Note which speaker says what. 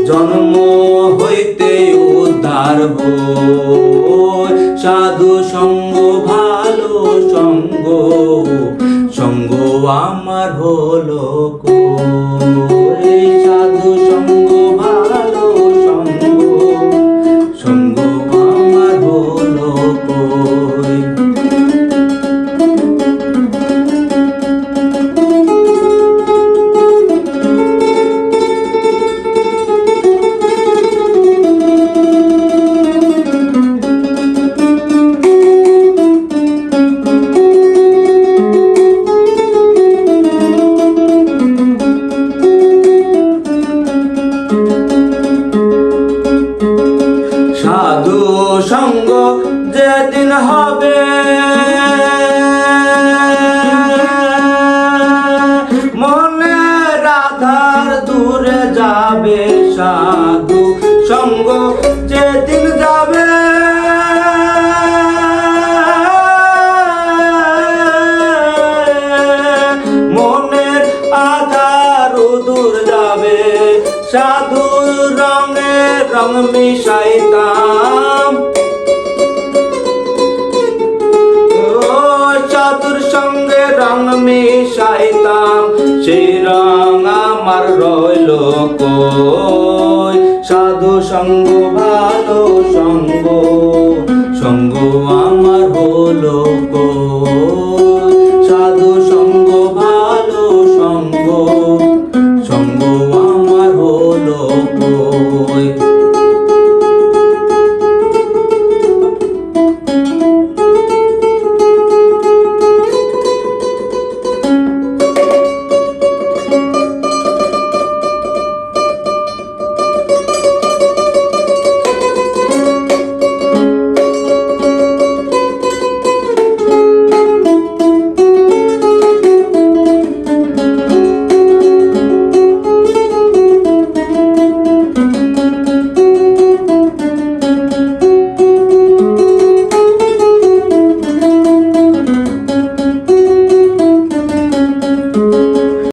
Speaker 1: জন্ম হইতে উদ্ধার হই। সাধু সঙ্গ ভালো সঙ্গ, সঙ্গ আমার হলো কই। সাধু সঙ্গ ভালো সঙ্গ, সঙ্গ আমার হলো কই। সাধু সঙ্গ যেদিন হবে, মনের আধার দূরে যাবে। সাধু সঙ্গ যেদিন যাবে, মনের আধার দূর যাবে। সাধু রঙে রং মিশাইতাম, সাধুর সঙ্গে রং মিশাইতাম, সেই রং আমার রইল কই। সাধু সঙ্গ ভালো সঙ্গ।